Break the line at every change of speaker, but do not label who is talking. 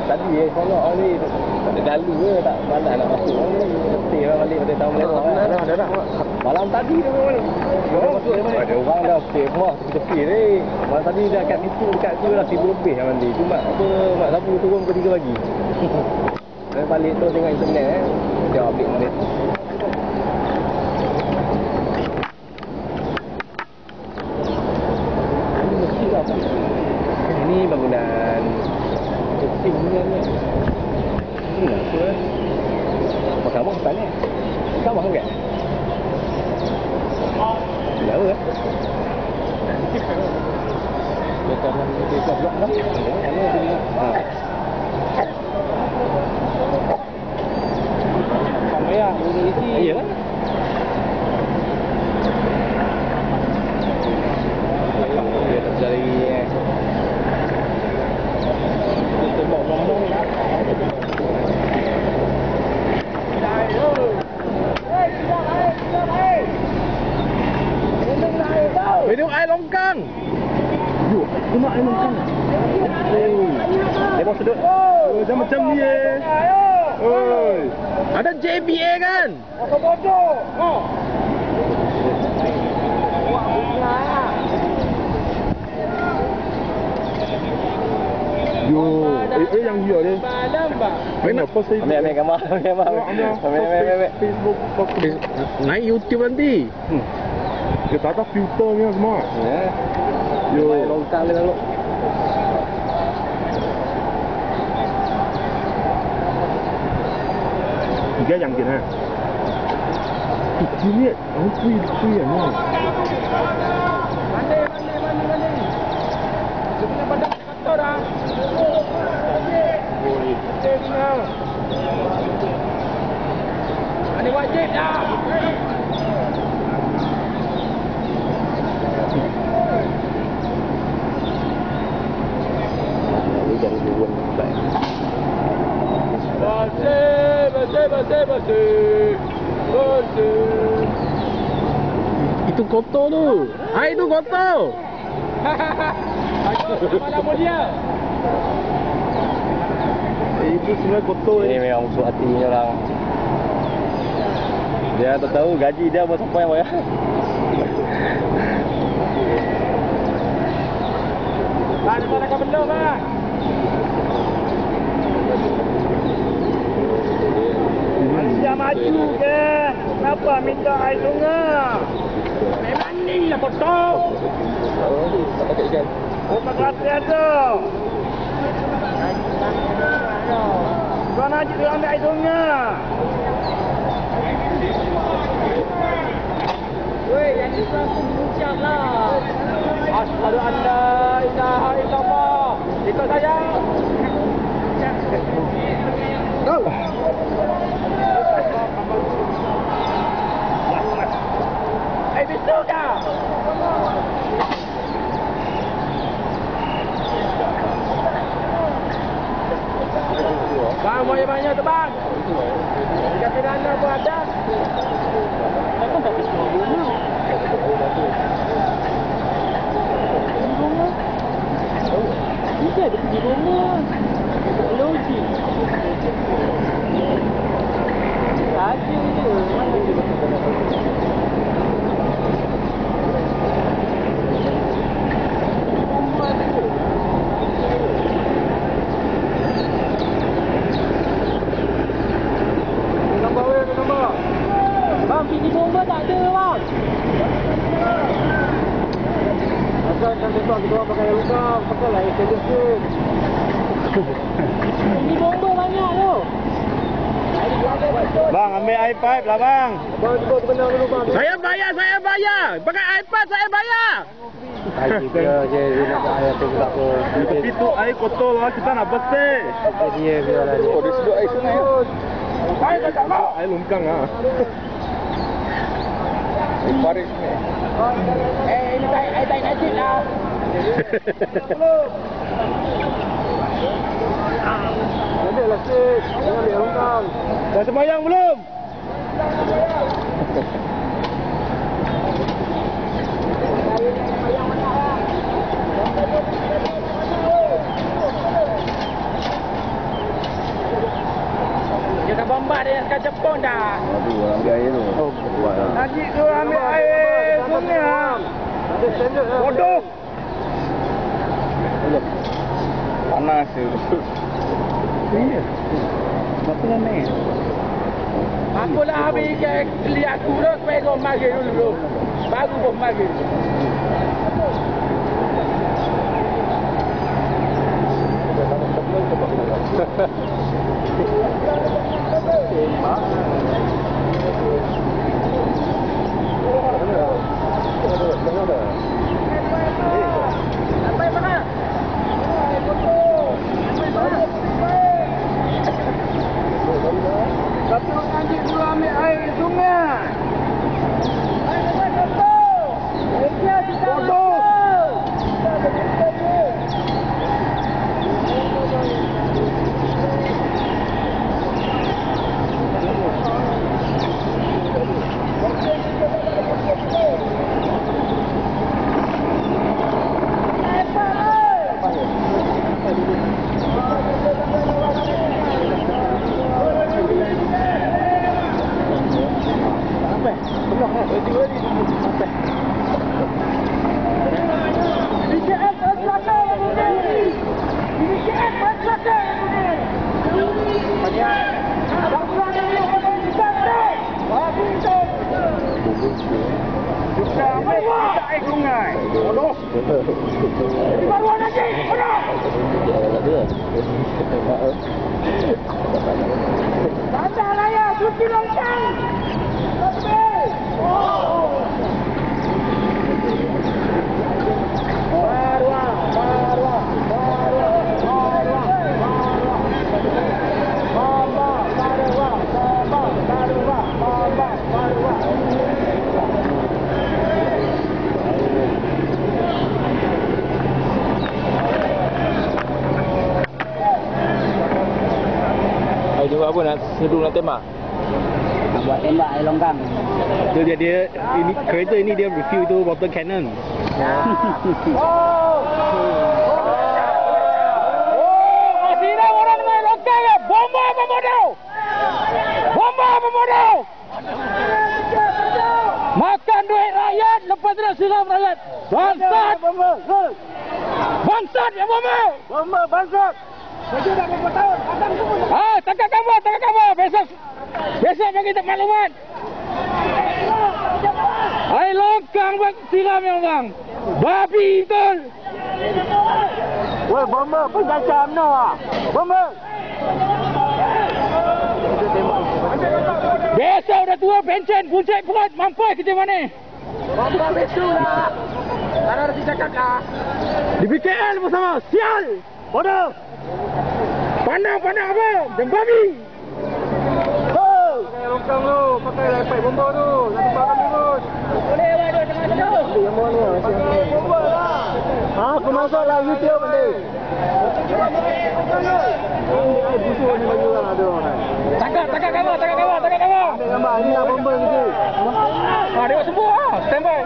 Tadi seronok ni. Tak ada galu ke, tak malas nak masuk. Mesti lah balik pada tahun lewat. Ada. Malam tadi tu memang. Ada orang dah kemah tepi-tepi ni. Malam tadi dah kat situ dekat tu dah 1000 lebih lah mandi. Cuma apa mak sapu turun pukul 3 pagi. Saya balik tu tengok internet dia update balik. Ini bangunan kecil ni. Ini apa? Mahkamah bukan ni? Mahkamah kan? Tidak apa? Dekat blok lah. Mana dia? Sama ya, ini. Iya kan? Dia tak cari tembak bawang. Minum air longkang. Yuk, minum air longkang. Dia mau sedut. Macam macam ni Oi. Ada JBA kan? Apa bodoh? Yo, yang dia ni. Mana post Facebook? Ambil gambar. Ambil. Facebook. Naik YouTube nanti. Dia tak ada filter ni semua. Ya. Yo, longkang dia lalu. Tiga yang kena. Ini orang pui yang ni. Mandi. Dia punya badan kotor dah. Ini wajib dah. Bersih. Itu kotor tu. Air tu kotor. Nama dia. Itu sebenarnya kotor. Ini memang musuh hatinya orang. Dia tak tahu gaji dia buat sampai apa ya. Ada mana belum bang? Malaysia maju ke? Kenapa minta air sungai? Memang ni lah kotor. Tak pakai ikan. Oh, pakai ada. Kau nak dia ambil air sungai. Weh, yang ni langsung mengucap lah. Asyhadu an la ilaha illallah. Ikut saya. Betul dah. Bang, banyak-banyak tu bang. Dekat Pirana pun ada. Apa tak keluar rumah? Bisa dia pergi rumah. Logik. Saja je. Bang, pergi bomba tak ada bang. Asal kan besok kita orang pakai lukang, pakai lah air sedikit. Ini bomba banyak tu. Bang, ambil air pipe lah bang. Bang, cuba benar dulu bang. Saya bayar. Pakai air pipe saya bayar. Dia nak air tu tak apa. Tapi tu air kotor lah, kita nak bersih. Dia biarlah dia. Oh, dia sedut air sungai. Air tak mau. Air longkang ah. Paris ni. Ini tak najis lah. Ada lah sik. Jangan ambil longkang. Dah sembahyang belum?
Nak bomba dia kat Jepun dah.
Aduh, orang ambil air tu. Oh, buat lah.
Haji tu ambil air sungai.
Ada standard lah.
Bodoh.
Panas tu. Iya. Apa nama ni?
Aku lah habis lihat aku dah supaya kau magi dulu. Baru kau magi. Satu anjing dulu ambil air sungai. Bodoh. Bandar Raya Suci Longcang.
Dia buat apa nak sedung nak tembak?
Nak buat tembak air longkang.
Dia ini kereta ini dia review tu water cannon.
Sini orang main longkang ya. Bomba apa bodoh? Bomba apa bodoh? Makan duit rakyat lepas tu nak siram rakyat. Bangsat. Bangsat ya bomba. Bomba bangsat. Saya dah berapa tahun, padam semua. Tangkap kamu. Besok bagi tak maklumat. Air longkang bang siram yang bang. Babi betul. Woi, bomba pun macam no ah. Bomba. Besok dah tua pencen, buncit perut, mampai kerja mana? Bomba besok lah. Kalau ada cakap lah. Di BKL bersama, sial. Bodoh. Pandang apa? Dembabi. Pakai longkang tu, pakai lepai bomba tu. Nak terbakar terus. Boleh lah dia tengah tu. Yang mana? Pakai bomba lah. Aku masuk lah YouTube nanti. Ini air busuk ni bagi orang ada orang. Tangkap kamu. Ambil gambar, ini nak bomba gitu. Dia semua, standby.